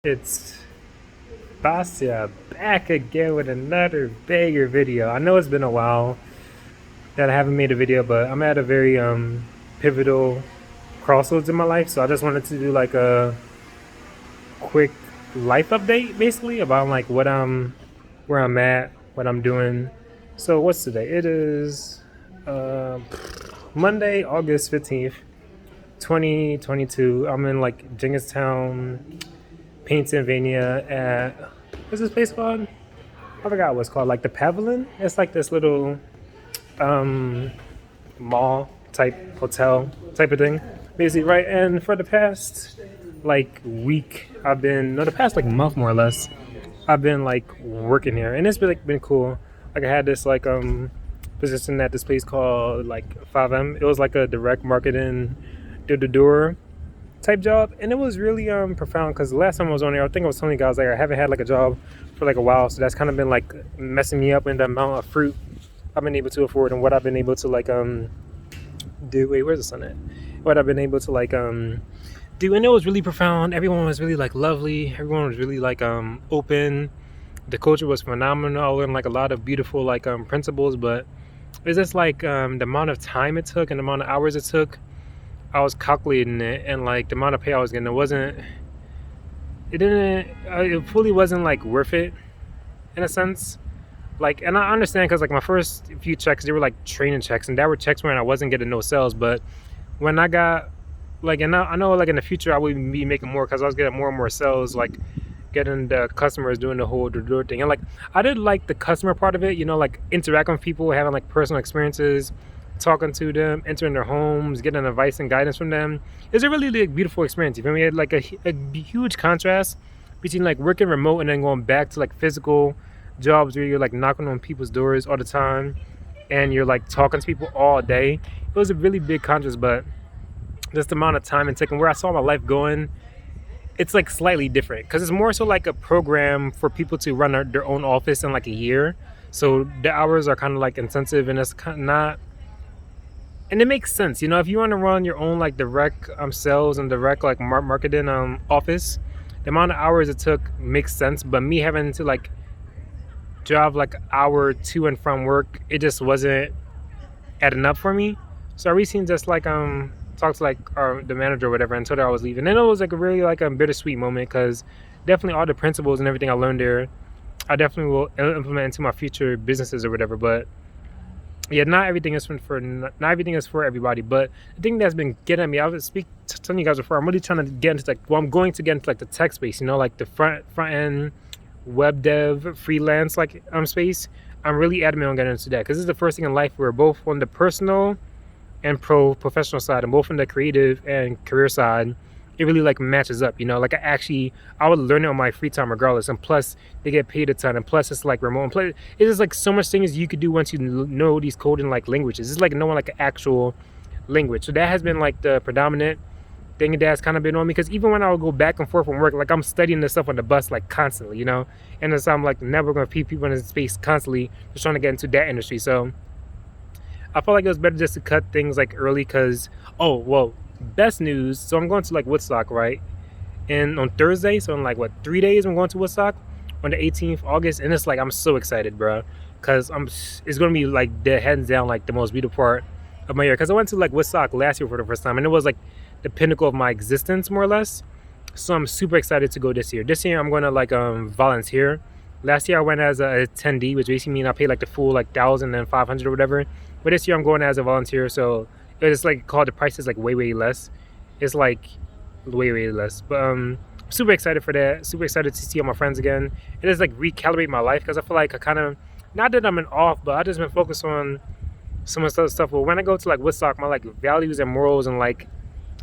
It's Basia back again with another banger video. I know it's been a while that I haven't made a video, but I'm at a very pivotal crossroads in my life, so I just wanted to do like a quick life update basically about like what I'm where I'm at, what I'm doing. So what's today? It is uh, Monday, August 15th, 2022. I'm in like Jenkinstown, Pennsylvania at what's this place called? I forgot what it's called. Like the Pavilion. It's like this little um mall type hotel type of thing. Basically, right? And for the past like week, I've been no the past like month more or less, I've been like working here and it's been been cool. Like I had this like position at this place called like 5M. It was like a direct marketing door-to-door type job, and it was really profound because the last time I was on there, I think I was telling you guys like I haven't had like a job for like a while, so that's kind of been like messing me up in the amount of fruit I've been able to afford and what I've been able to like do. Wait, where's the sun at? What I've been able to like do, and it was really profound. Everyone was really like lovely. Everyone was really like open. The culture was phenomenal. I learned like a lot of beautiful like principles, but it's just like the amount of time it took and the amount of hours it took. I was calculating it, and like the amount of pay I was getting, it fully wasn't like worth it in a sense. Like, and I understand because like my first few checks, they were like training checks, and that were checks when I wasn't getting no sales. But when I got like, and I know like in the future I would be making more because I was getting more and more sales, like getting the customers doing the whole door thing. And like I did like the customer part of it, like interacting with people, having like personal experiences, talking to them, entering their homes, getting advice and guidance from them. It's a really like, beautiful experience. You feel me? It had like a huge contrast between like working remote and then going back to like physical jobs where you're like knocking on people's doors all the time and you're like talking to people all day. It was a really big contrast, but just the amount of time and taking where I saw my life going, it's like slightly different because it's more so like a program for people to run their own office in like a year. So the hours are kind of like intensive, and it's kind of not, and it makes sense, if you want to run your own like direct sales and direct like marketing office, the amount of hours it took makes sense. But me having to like drive like hour to and from work, it just wasn't adding up for me. So I recently just like talked to like the manager or whatever and told her I was leaving. And it was like a really like a bittersweet moment because definitely all the principles and everything I learned there, I definitely will implement into my future businesses or whatever. But yeah, not everything is for not everything is for everybody. But the thing that's been getting at me, I was telling you guys before, I'm really trying to get into like, well, I'm going to get into like the tech space, like the front end web dev freelance like space. I'm really adamant on getting into that because this is the first thing in life where both on the personal and professional side and both on the creative and career side, it really like matches up. Like I would learn it on my free time regardless, and plus they get paid a ton, and plus it's like remote, and plus it's just like so much things you could do once you know these coding like languages. It's like knowing like an actual language. So that has been like the predominant thing that's kind of been on me, because even when I would go back and forth from work, like I'm studying this stuff on the bus like constantly, and as I'm like never gonna meet people in this space constantly just trying to get into that industry. So I felt like it was better just to cut things like early because, oh well, best news. So I'm going to like Woodstock, right? And on Thursday, so in like what 3 days, I'm going to Woodstock on the 18th August, and it's like I'm so excited, bro, because it's gonna be like the hands down like the most beautiful part of my year. Because I went to like Woodstock last year for the first time, and it was like the pinnacle of my existence more or less. So I'm super excited to go this year. This year I'm gonna like volunteer. Last year I went as a attendee, which basically means I paid like the full like 1,500 or whatever. But this year I'm going as a volunteer, so it's like called the price is like way less. It's like way less. But super excited for that. Super excited to see all my friends again. It is like recalibrate my life because I feel like I kind of, not that I'm an off, but I just been focused on some of the stuff. But when I go to like Woodstock, my like values and morals and like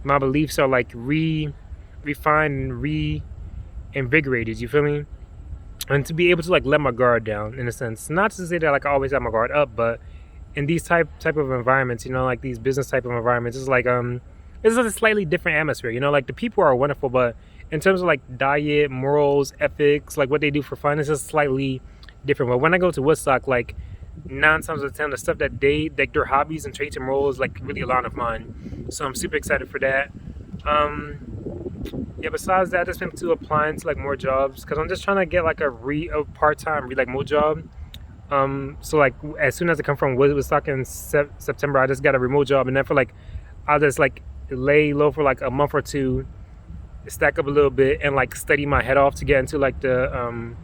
my beliefs are like refined and reinvigorated. You feel me? And to be able to like let my guard down in a sense, not to say that like I always have my guard up, but in these type of environments, like these business type of environments, it's like it's a slightly different atmosphere. Like the people are wonderful, but in terms of like diet, morals, ethics, like what they do for fun, it's just slightly different. But when I go to Woodstock, like 9 times out of 10, the stuff that they like their hobbies and traits and morals like really a lot of mine. So I'm super excited for that. Yeah, besides that, I just been to applying to like more jobs because I'm just trying to get like a part-time like remote job. So like as soon as I come from Woodstock in September, I just got a remote job, and then for like I'll just like lay low for like a month or two, stack up a little bit, and like study my head off to get into like the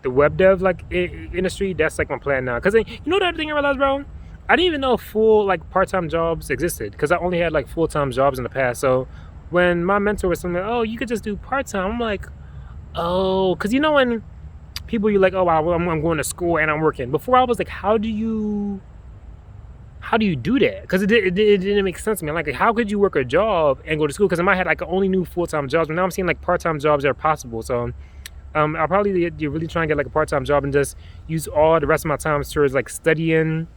web dev like industry. That's like my plan now. Cause then, you know the other thing I realized, bro, I didn't even know full like part-time jobs existed because I only had like full-time jobs in the past. So when my mentor was telling me, oh, you could just do part-time, I'm like, oh, because you know when people you're like, oh, wow, I'm going to school and I'm working. Before I was like, how do you do that? Because it didn't make sense to me. Like, how could you work a job and go to school? Because in my head, like, I only knew full-time jobs, but now I'm seeing like part-time jobs that are possible. So I'll probably you're really trying to get like a part-time job and just use all the rest of my time towards like studying,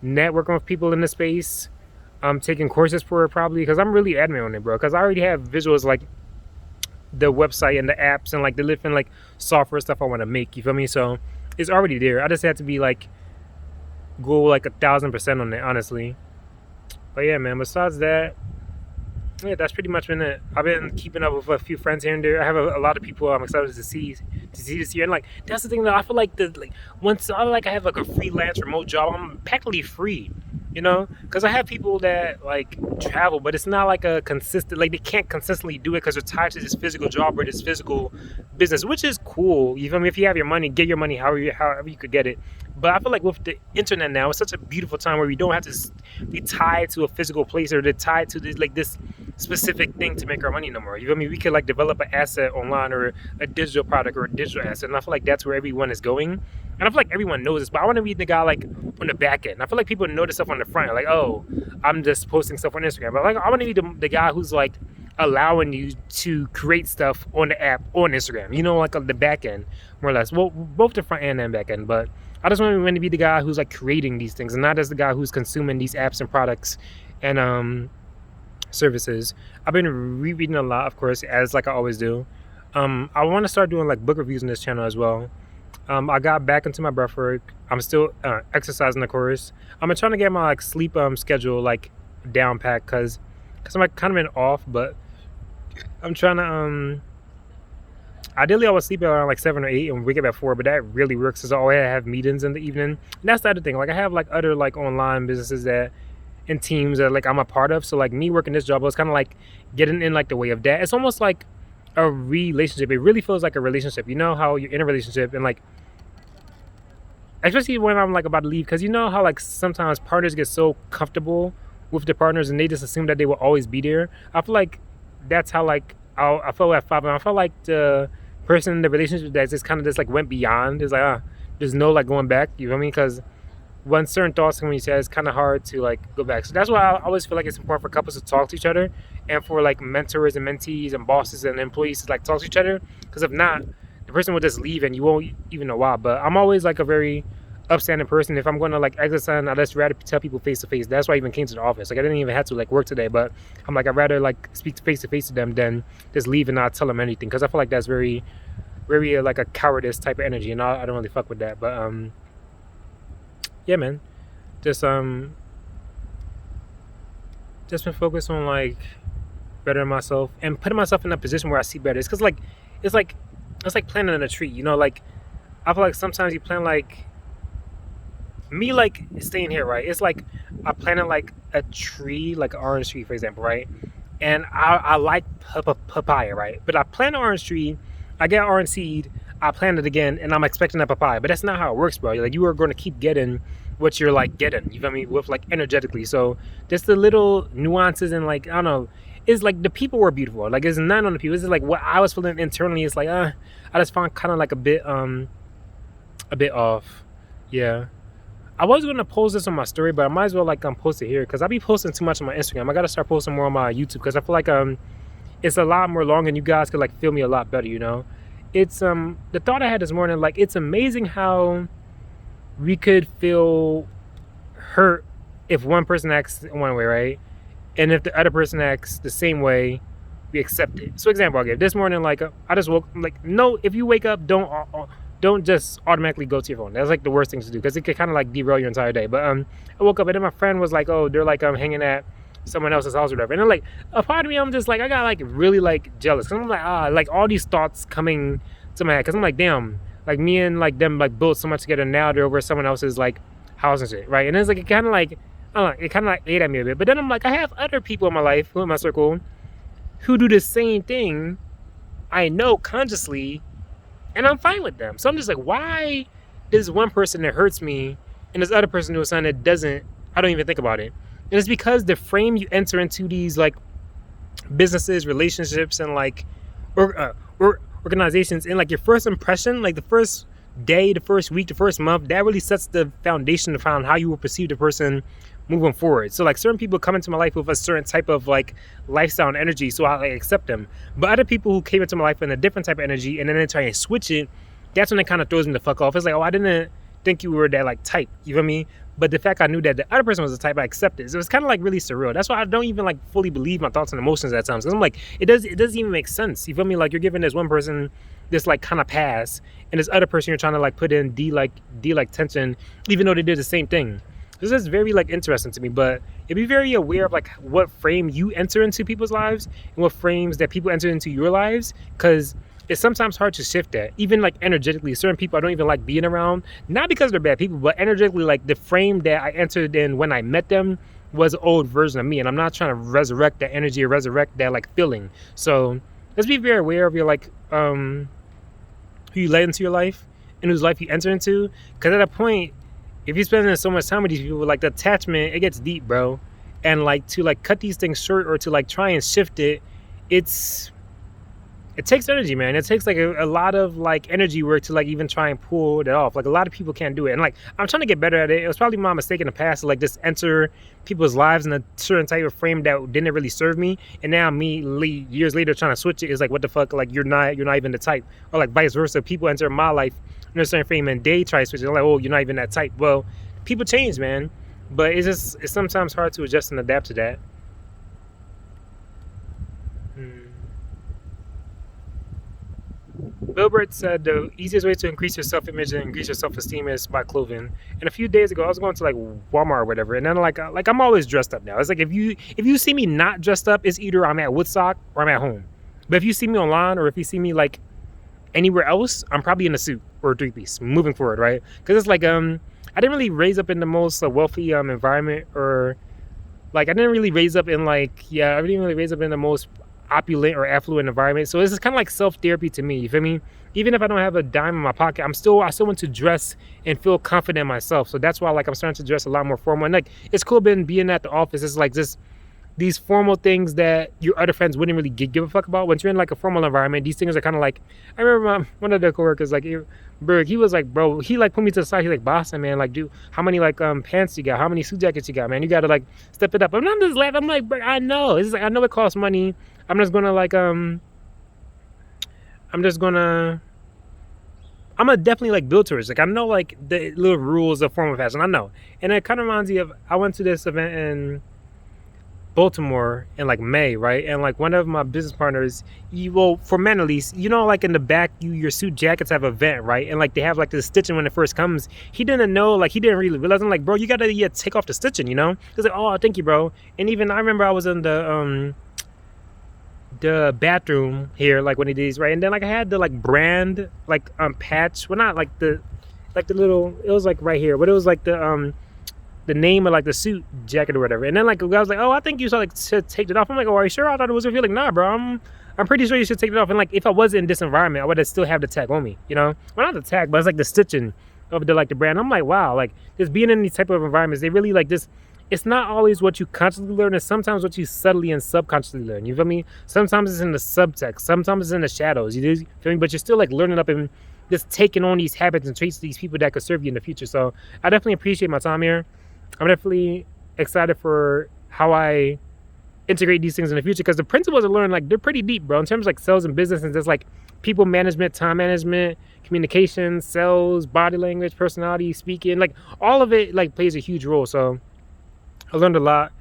networking with people in the space. Taking courses for it probably because I'm really adamant on it, bro. Because I already have visuals like the website and the apps and like the different like software stuff I want to make. You feel me? So it's already there. I just have to be like go like 1,000% on it, honestly. But yeah, man. Besides that, yeah, that's pretty much been it. I've been keeping up with a few friends here and there. I have a lot of people I'm excited to see this year. And like that's the thing that I feel like the like once I have like a freelance remote job, I'm practically free. You know, because I have people that like travel, but it's not like a consistent like they can't consistently do it because they're tied to this physical job or this physical business, which is cool. You feel me? If you have your money, get your money however you could get it. But I feel like with the internet now, it's such a beautiful time where we don't have to be tied to a physical place or to tied to this specific thing to make our money no more. You feel me? We could like develop an asset online or a digital product or a digital asset, and I feel like that's where everyone is going. And I feel like everyone knows this, but I want to be the guy like on the back end. I feel like people know this stuff on the front, like, oh, I'm just posting stuff on Instagram. But like, I want to be the guy who's like allowing you to create stuff on the app on Instagram. You know, like on the back end, more or less. Well, both the front end and back end. But I just want to be the guy who's like creating these things, and not as the guy who's consuming these apps and products and services. I've been rereading a lot, of course, as like I always do. I want to start doing like book reviews on this channel as well. I got back into my breath work. I'm still exercising, of course. I'm trying to get my like sleep schedule like down pat because I'm like kind of been off, but I'm trying to ideally I would sleep at around like 7 or 8 and wake up at 4, but that really works because I always have meetings in the evening. And that's the other thing. Like I have like other like online businesses that and teams that like I'm a part of. So like me working this job was kind of like getting in like the way of that. It's almost like a relationship. It really feels like a relationship. You know how you're in a relationship and like especially when I'm like about to leave, because you know how like sometimes partners get so comfortable with their partners and they just assume that they will always be there. I feel like that's how like I felt at 5, and I felt like the person in the relationship that just kind of just like went beyond. It's like there's no like going back. You feel me? Because when certain thoughts come when you say it's kind of hard to like go back. So that's why I always feel like it's important for couples to talk to each other, and for like mentors and mentees and bosses and employees to like talk to each other. Because if not, the person will just leave and you won't even know why. But I'm always like a very upstanding person. If I'm going to like exercise, I'd just rather tell people face to face. That's why I even came to the office. Like I didn't even have to like work today, but I'm like I'd rather like speak face to face to them than just leave and not tell them anything. Because I feel like that's very, very like a cowardice type of energy, and I don't really fuck with that. But yeah, man, just been focused on like bettering myself and putting myself in a position where I see better. It's because like it's like planting a tree. You know, like I feel like sometimes you plant like me like staying here, right? It's like I planted like a tree, like an orange tree, for example, right? And I like papaya, right? But I plant an orange tree, I get orange seed, I plant it again, and I'm expecting a papaya. But that's not how it works, bro. Like you are going to keep getting what you're like getting. You feel me? With like energetically. So just the little nuances and like I don't know. It's like the people were beautiful. Like it's not on the people. It's like what I was feeling internally. It's like I just found kind of like a bit off. Yeah. I was gonna post this on my story, but I might as well like post it here because I be posting too much on my Instagram. I gotta start posting more on my YouTube because I feel like it's a lot more long and you guys could like feel me a lot better, you know. It's the thought I had this morning, like it's amazing how we could feel hurt if one person acts one way, right? And if the other person acts the same way, we accept it. So example I give this morning, like I just woke like no, if you wake up, don't just automatically go to your phone. That's like the worst thing to do because it could kind of like derail your entire day. But I woke up and then my friend was like, oh, they're like hanging at someone else's house or whatever. And then like a part of me, I'm just like, I got like really like jealous. Cause I'm like, like all these thoughts coming to my head. Cause I'm like, damn, like me and like them like built so much together. Now they're over someone else's like house and shit, right? And it's like it kind of like, I don't know, it kind of like ate at me a bit. But then I'm like, I have other people in my life, who in my circle, who do the same thing. I know consciously, and I'm fine with them. So I'm just like, why does one person that hurts me and this other person doing something that doesn't? I don't even think about it. And it's because the frame you enter into these like businesses, relationships, and like or organizations, and like your first impression, like the first day, the first week, the first month, that really sets the foundation of how you will perceive the person moving forward. So like certain people come into my life with a certain type of like lifestyle and energy, so I like accept them. But other people who came into my life in a different type of energy and then they try and switch it, that's when it kind of throws me the fuck off. It's like, oh, I didn't think you were that like type, you feel me? But the fact I knew that the other person was the type, I accepted. So it's kind of like really surreal. That's why I don't even like fully believe my thoughts and emotions at times. Because I'm like, it doesn't even make sense. You feel me? Like you're giving this one person this like kind of pass, and this other person you're trying to like put in D like tension, even though they did the same thing. This is very like interesting to me. But be very aware of like what frame you enter into people's lives and what frames that people enter into your lives, because it's sometimes hard to shift that. Even like energetically, certain people I don't even like being around, not because they're bad people, but energetically, like the frame that I entered in when I met them was an old version of me, and I'm not trying to resurrect that energy or resurrect that like feeling. So let's be very aware of your like who you let into your life and whose life you enter into, because at a point, if you're spending so much time with these people, like the attachment, it gets deep, bro. And like to like cut these things short or to like try and shift it, it takes energy, man. It takes like a lot of like energy work to like even try and pull that off. Like a lot of people can't do it. And like I'm trying to get better at it. It was probably my mistake in the past to like just enter people's lives in a certain type of frame that didn't really serve me. And now me years later trying to switch it is like, what the fuck? Like you're not even the type. Or like vice versa. People enter my life in a certain frame and they try to switch it. They're like, oh, you're not even that type. Well, people change, man. But it's sometimes hard to adjust and adapt to that. Bilbert said the easiest way to increase your self-image and increase your self-esteem is by clothing. And a few days ago, I was going to like Walmart or whatever, and then like I'm always dressed up now. It's like if you see me not dressed up, it's either I'm at Woodstock or I'm at home. But if you see me online or if you see me like anywhere else, I'm probably in a suit or a three-piece. Moving forward, right? Because it's like I didn't really raise up in the most wealthy environment, or like I didn't really raise up in I didn't really raise up in the most opulent or affluent environment. So this is kind of like self-therapy to me, you feel me? Even if I don't have a dime in my pocket, I still want to dress and feel confident in myself. So that's why like I'm starting to dress a lot more formal. And like it's cool being at the office. It's like just these formal things that your other friends wouldn't really give a fuck about. When you're in like a formal environment, these things are kind of like, I remember one of the coworkers, like Berg, he was like, bro, he like put me to the side. He's like, Boston, man, like, dude, how many like pants you got? How many suit jackets you got, man? You got to like step it up. And I'm just laughing. I'm like, bro, I know. It's like, I know it costs money. I'm just gonna like I'm gonna definitely like build towards. Like I know like the little rules of formal fashion. I know, and it kind of reminds me of I went to this event in Baltimore in like May, right? And like one of my business partners, for men at least, like in the back, your suit jackets have a vent, right? And like they have like the stitching when it first comes. He didn't know, like he didn't really realize. I'm like, bro, you gotta take off the stitching, He's like, oh, thank you, bro. And even I remember I was in the bathroom here, like one of these, right? And then like I had the like brand like patch, well not like the little, it was like right here, but it was like the name of like the suit jacket or whatever. And then like I was like, oh, I think you should take it off. I'm like, oh, are you sure? I thought it was like, nah, bro, I'm pretty sure you should take it off. And like if I was in this environment, I would have still have the tag on me, well, not the tag, but it's like the stitching of the brand. I'm like, wow, like just being in these type of environments, they really like this. It's not always what you consciously learn, it's sometimes what you subtly and subconsciously learn. You feel me? Sometimes it's in the subtext, sometimes it's in the shadows. You feel me? But you're still like learning up and just taking on these habits and traits of these people that could serve you in the future. So I definitely appreciate my time here. I'm definitely excited for how I integrate these things in the future, because the principles I learned, like they're pretty deep, bro, in terms of like sales and business, and just like people management, time management, communication, sales, body language, personality, speaking, like all of it like plays a huge role. So I learned a lot.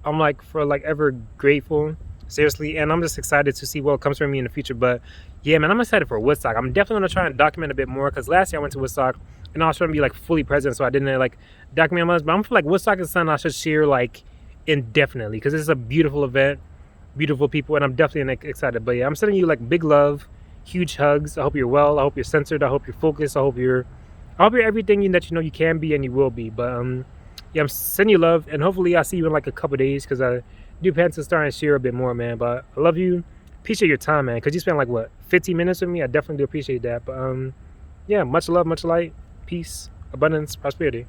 I'm like ever grateful, seriously, and I'm just excited to see what comes from me in the future. But yeah, man, I'm excited for Woodstock. I'm definitely gonna try and document a bit more, because last year I went to Woodstock and I was trying to be like fully present, so I didn't like document much. But I'm feel like Woodstock is something I should share like indefinitely because it's a beautiful event, beautiful people, and I'm definitely excited. But yeah, I'm sending you like big love, huge hugs. I hope you're well. I hope you're centered. I hope you're focused. I hope you're everything that you know you can be and you will be. But yeah, I'm sending you love, and hopefully I'll see you in like a couple days because I do plan to start and share a bit more, man. But I love you. Appreciate your time, man. Because you spent like what 15 minutes with me. I definitely do appreciate that. But yeah, much love, much light, peace, abundance, prosperity.